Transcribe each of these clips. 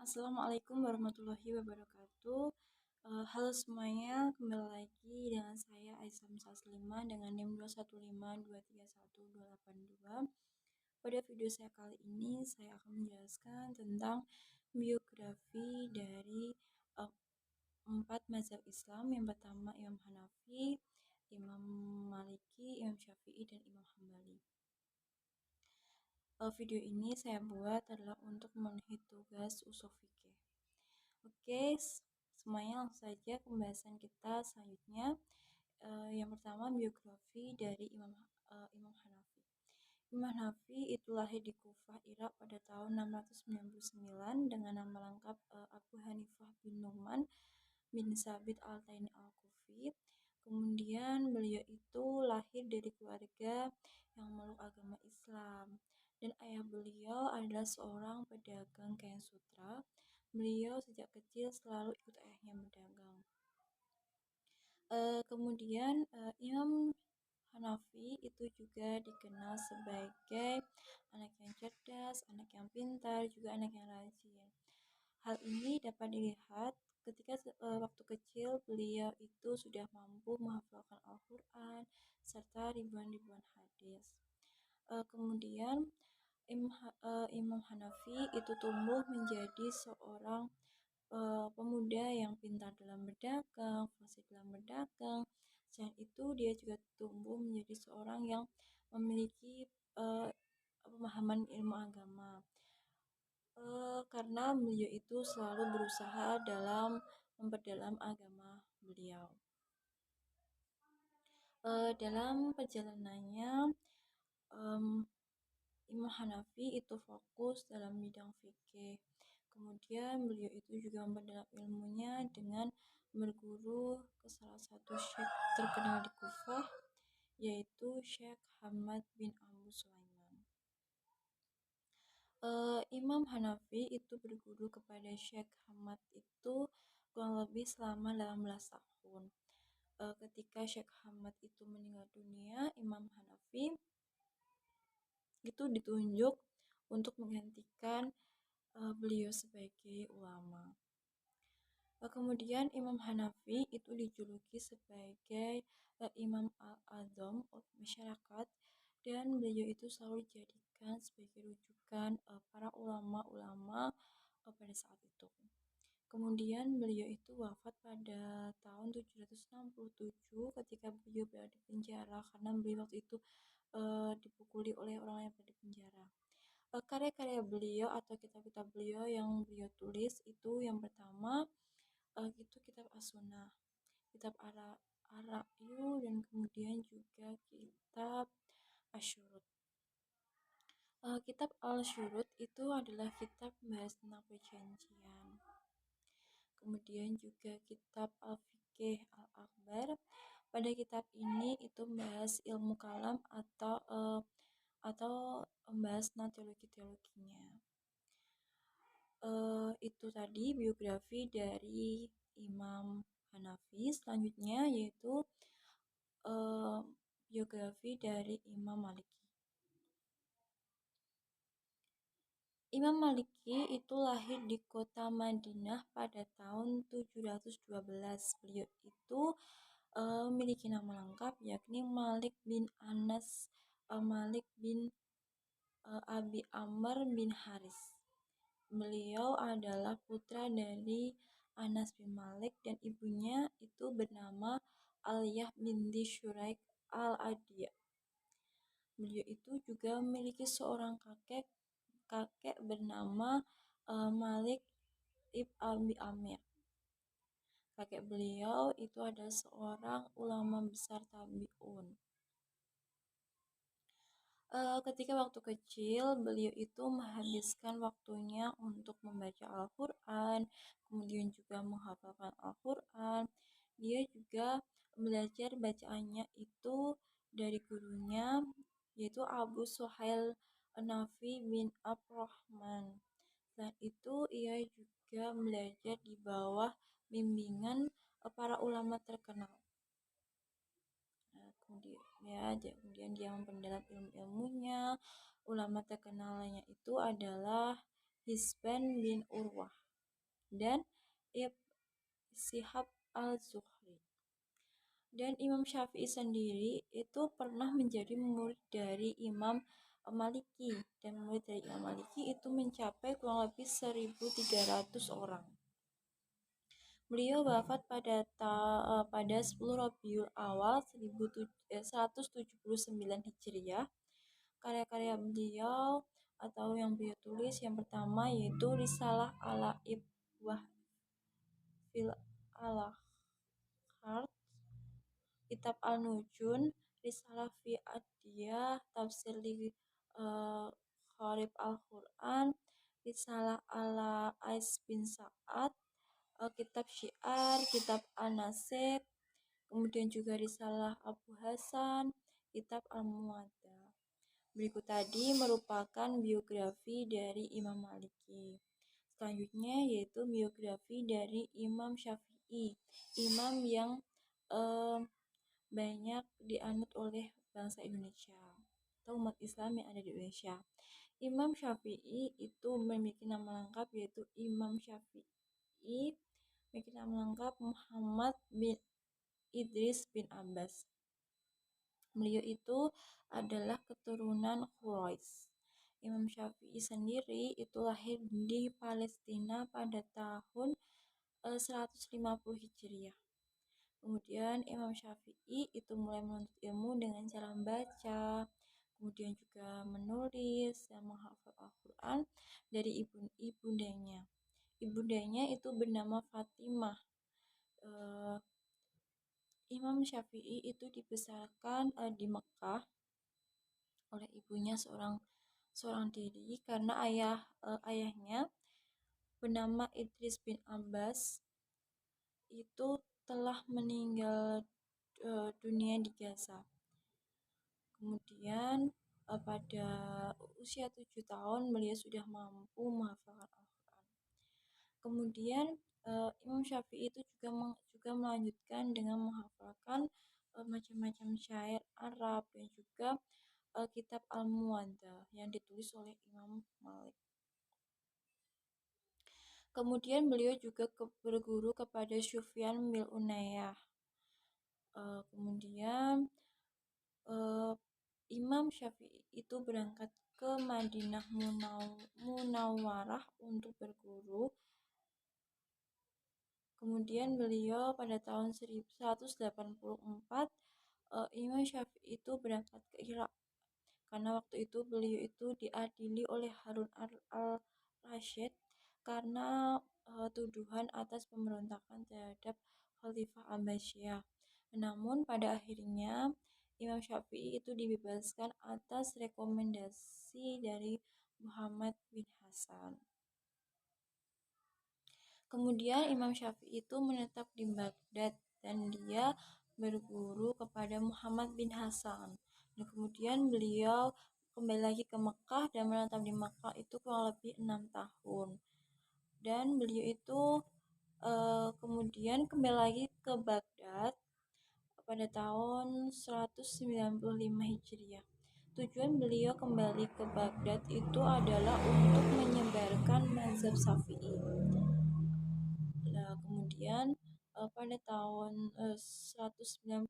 Assalamualaikum warahmatullahi wabarakatuh. Halo semuanya, kembali lagi dengan saya Aisyah Musaslima dengan NIM 215231282. Pada video saya kali ini, saya akan menjelaskan tentang biografi dari empat mazhab Islam. Yang pertama Imam Hanafi, Imam Maliki, Imam Syafi'i, dan Imam Hambali. Video ini saya buat adalah untuk memenuhi tugas usul fikih. Oke, semuanya langsung saja ke pembahasan kita selanjutnya. Yang pertama biografi dari Imam Hanafi. Imam Hanafi itu lahir di Kufah, Irak pada tahun 699 dengan nama lengkap Abu Hanifah bin Nu'man bin Sabit al-Taini al-Kufi. Kemudian beliau itu lahir dari keluarga yang memeluk agama Islam dan ayah beliau adalah seorang pedagang kain sutra. Beliau sejak kecil selalu ikut ayahnya berdagang. Kemudian Imam Hanafi itu juga dikenal sebagai anak yang cerdas, anak yang pintar, juga anak yang rajin. Hal ini dapat dilihat ketika waktu kecil beliau itu sudah mampu menghafalkan Al-Quran serta ribuan-ribuan hadis. Kemudian Imam Hanafi itu tumbuh menjadi seorang pemuda yang pintar dalam berdagang, fasih dalam berdagang. Selain itu dia juga tumbuh menjadi seorang yang memiliki pemahaman ilmu agama. Karena beliau itu selalu berusaha dalam memperdalam agama beliau. Dalam perjalanannya, Imam Hanafi itu fokus dalam bidang fikih. Kemudian beliau itu juga memperdalam ilmunya dengan berguru ke salah satu syekh terkenal di Kufah, yaitu Syekh Hamad bin Abu Sulaiman. Imam Hanafi itu berguru kepada Syekh Hamad itu kurang lebih selama 18 tahun. Ketika Syekh Hamad itu meninggal dunia, Imam Hanafi itu ditunjuk untuk menggantikan beliau sebagai ulama. Kemudian Imam Hanafi itu dijuluki sebagai Imam Al-Azam masyarakat, dan beliau itu selalu dijadikan sebagai rujukan para ulama-ulama pada saat itu. Kemudian beliau itu wafat pada tahun 767 ketika beliau berada di penjara karena beliau waktu itu dipukuli oleh orang yang berada di penjara. Karya-karya beliau atau kitab-kitab beliau yang beliau tulis itu yang pertama itu kitab As-Sunnah, kitab Ar-Ra'yu, dan kemudian juga kitab Asy-Syurut. Kitab Al-Syurut itu adalah kitab membahas tentang perjanjian. Kemudian juga kitab Al-Fiqh Al-Akbar. Pada kitab ini itu membahas ilmu kalam atau membahas tentang teologinya. Itu tadi biografi dari Imam Hanafi. Selanjutnya yaitu biografi dari Imam Maliki. Imam Maliki itu lahir di kota Madinah pada tahun 712. Beliau itu memiliki nama lengkap yakni Malik bin Anas Malik bin Abi Amr bin Haris. Beliau adalah putra dari Anas bin Malik dan ibunya itu bernama Aliyah binti Syuraik al-Adiyah. Beliau itu juga memiliki seorang kakek bernama Malik ibn Abi Amir. Kakek beliau itu adalah seorang ulama besar tabi'un. Ketika waktu kecil, beliau itu menghabiskan waktunya untuk membaca Al-Quran, kemudian juga menghafalkan Al-Quran. Dia juga belajar bacaannya itu dari gurunya, yaitu Abu Suhail Nafi bin Abdurrahman. Selain itu, ia juga belajar di bawah bimbingan para ulama terkenal. Kemudian dia memperdalam ilmu-ilmunya. Ulama terkenalnya itu adalah Hisban bin Urwah. dan Ibn Shihab al-Zuhri. Dan Imam Syafi'i sendiri itu pernah menjadi murid dari Imam Maliki, dan murid dari Imam Maliki itu mencapai kurang lebih 1.300 orang. Beliau wafat pada 10 Rabiul Awal 179 Hijriah. Karya-karya beliau atau yang beliau tulis yang pertama yaitu Risalah ala Ibwah fil Alahard, Kitab Al-Nujun, Risalah fi Adiyah, Tafsir li Gharib Al-Quran, Risalah ala Ais bin Sa'ad, Kitab Syiar, Kitab An-Nasik, kemudian juga Risalah Abu Hasan, Kitab Al-Muwaddah. Berikut tadi merupakan biografi dari Imam Maliki. Selanjutnya yaitu biografi dari Imam Syafi'i, imam yang banyak dianut oleh bangsa Indonesia atau umat Islam yang ada di Indonesia. Imam Syafi'i itu memiliki nama lengkap yaitu Imam Syafi'i, memiliki nama lengkap Muhammad bin Idris bin Abbas. Beliau itu adalah keturunan Quraisy. Imam Syafi'i sendiri itu lahir di Palestina pada tahun 150 Hijriah. Kemudian Imam Syafi'i itu mulai menuntut ilmu dengan cara membaca, kemudian juga menulis dan menghafal Al-Quran dari ibundanya. Ibundanya itu bernama Fatimah. Imam Syafi'i itu dibesarkan di Mekah oleh ibunya seorang diri karena ayahnya bernama Idris bin Abbas itu telah meninggal dunia di Gaza. Kemudian pada usia 7 tahun beliau sudah mampu menghafalkan Al-Quran. Kemudian Imam Syafi'i itu juga melanjutkan dengan menghafalkan macam-macam syair Arab dan juga kitab Al-Muwaddah yang ditulis oleh Imam Malik. Kemudian beliau juga berguru kepada Sufyan bin Unayyah. Kemudian Imam Syafi'i itu berangkat ke Madinah Munawwarah untuk berguru. Kemudian beliau pada tahun 1184 Imam Syafi'i itu berangkat ke Irak karena waktu itu beliau itu diadili oleh Harun al-Rasyid karena tuduhan atas pemberontakan terhadap Khalifah Abbasiyah. Namun pada akhirnya Imam Syafi'i itu dibebaskan atas rekomendasi dari Muhammad bin Hasan. Kemudian Imam Syafi'i itu menetap di Baghdad dan dia berguru kepada Muhammad bin Hasan. Dan kemudian beliau kembali lagi ke Mekah dan menetap di Mekah itu kurang lebih 6 tahun. Dan beliau itu kemudian kembali lagi ke Baghdad pada tahun 195 Hijriah. Tujuan beliau kembali ke Baghdad itu adalah untuk menyebarkan mazhab Syafi'i. Nah, kemudian pada tahun 199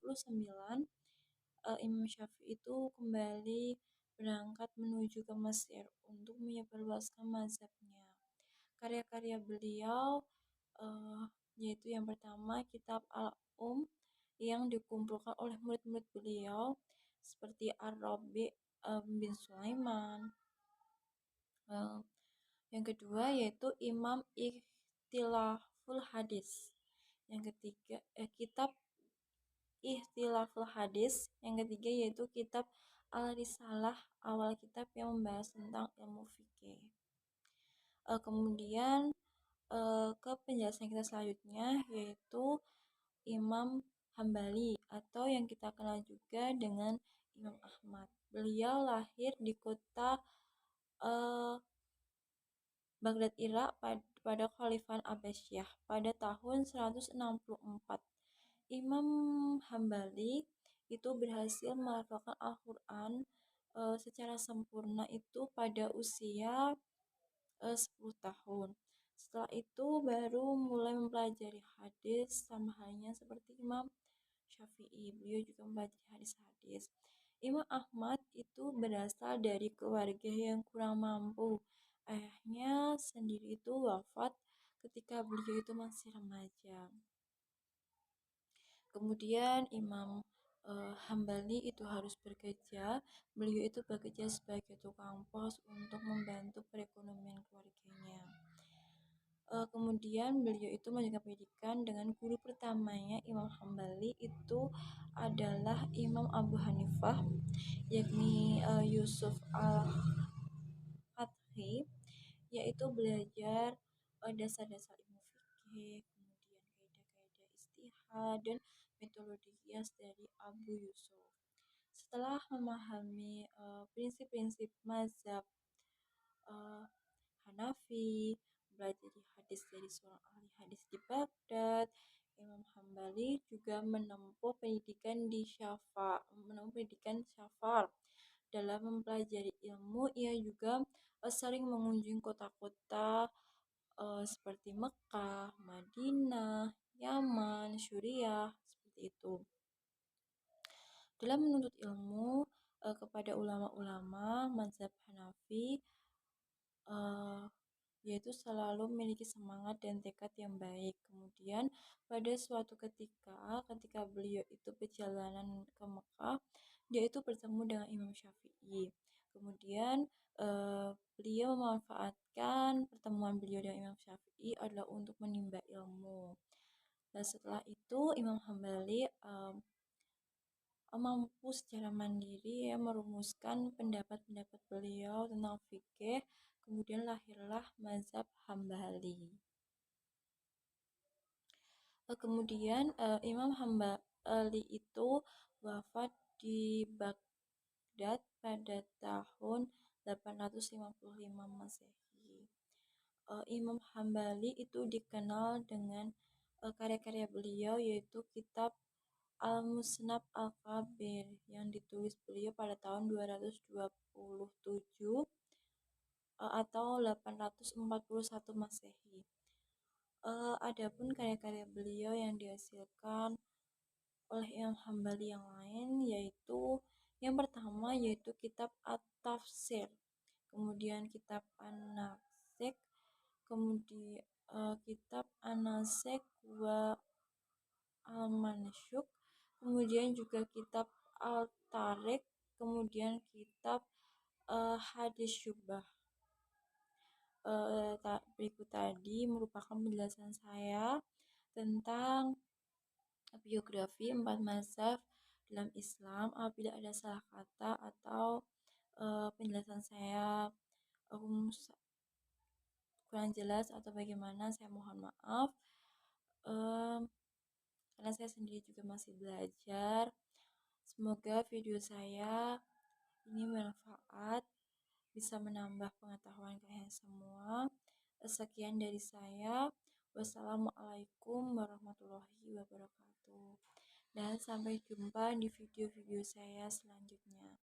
Imam Syafi'i itu kembali berangkat menuju ke Mesir untuk menyebarluaskan mazhabnya. Karya-karya beliau yaitu yang pertama Kitab Al-Um yang dikumpulkan oleh murid-murid beliau seperti Ar-Rabi bin Sulaiman. Yang kedua yaitu Imam Ikhtilaful Hadis. Yang ketiga Kitab Ikhtilaful Hadis. Yang ketiga yaitu Kitab Al-Risalah, awal kitab yang membahas tentang ilmu fikih. Kemudian ke penjelasan kita selanjutnya yaitu Imam Hambali atau yang kita kenal juga dengan Imam Ahmad. Beliau lahir di kota Baghdad, Irak pada Khalifah Abbasiyah pada tahun 164. Imam Hambali itu berhasil menghafalkan Al-Quran secara sempurna itu pada usia 10 tahun. Setelah itu baru mulai mempelajari hadis, sama halnya seperti Imam Syafi'i. Beliau juga mempelajari hadis-hadis. Imam Ahmad itu berasal dari keluarga yang kurang mampu. Ayahnya sendiri itu wafat ketika beliau itu masih remaja. Kemudian Imam Hambali itu harus bekerja. Beliau itu bekerja sebagai tukang pos untuk membantu perekonomian keluarganya. Kemudian beliau itu melanjutkan pendidikan dengan guru pertamanya Imam Hambali itu adalah Imam Abu Hanifah, yakni Yusuf al-Hadhi, yaitu belajar dasar-dasar ilmu fikih, kemudian kaidah-kaidah istihad dan metodologi qiyas dari Abu Yusuf. Setelah memahami prinsip-prinsip mazhab uh, Hanafi, belajar hadis dari seorang ahli hadis di Baghdad. Imam Hambali juga menempuh pendidikan Syafar. Dalam mempelajari ilmu, ia juga sering mengunjungi kota-kota seperti Mekah, Madinah, Yaman, Suriah, seperti itu. Dalam menuntut ilmu kepada ulama-ulama mazhab Hanafi, uh, yaitu selalu memiliki semangat dan tekad yang baik. Kemudian pada suatu ketika beliau itu perjalanan ke Mekah, dia itu bertemu dengan Imam Syafi'i. Kemudian beliau memanfaatkan pertemuan beliau dengan Imam Syafi'i adalah untuk menimba ilmu. Dan setelah itu Imam Hambali mampu secara mandiri ya merumuskan pendapat-pendapat beliau tentang fikih, kemudian lahirlah mazhab Hambali. Kemudian Imam Hambali itu wafat di Baghdad pada tahun 855 Masehi. Imam Hambali itu dikenal dengan karya-karya beliau, yaitu kitab Al-Musnad Al-Kabir yang ditulis beliau pada tahun 227 atau 841 Masehi. Adapun karya-karya beliau yang dihasilkan oleh Imam Hambali yang lain, yaitu yang pertama yaitu kitab At-Tafsir, kemudian kitab An-Nasik, kemudian kitab An-Nasik wa Al-Mansyuk, kemudian juga kitab Al-Tarik, kemudian kitab Hadis Syubah. Berikut tadi merupakan penjelasan saya tentang biografi 4 mazhab dalam Islam. Apabila ada salah kata atau penjelasan saya kurang jelas atau bagaimana, saya mohon maaf. Karena saya sendiri juga masih belajar. Semoga video saya ini bermanfaat, bisa menambah pengetahuan kalian semua. Sekian dari saya. Wassalamualaikum warahmatullahi wabarakatuh. Dan sampai jumpa di video-video saya selanjutnya.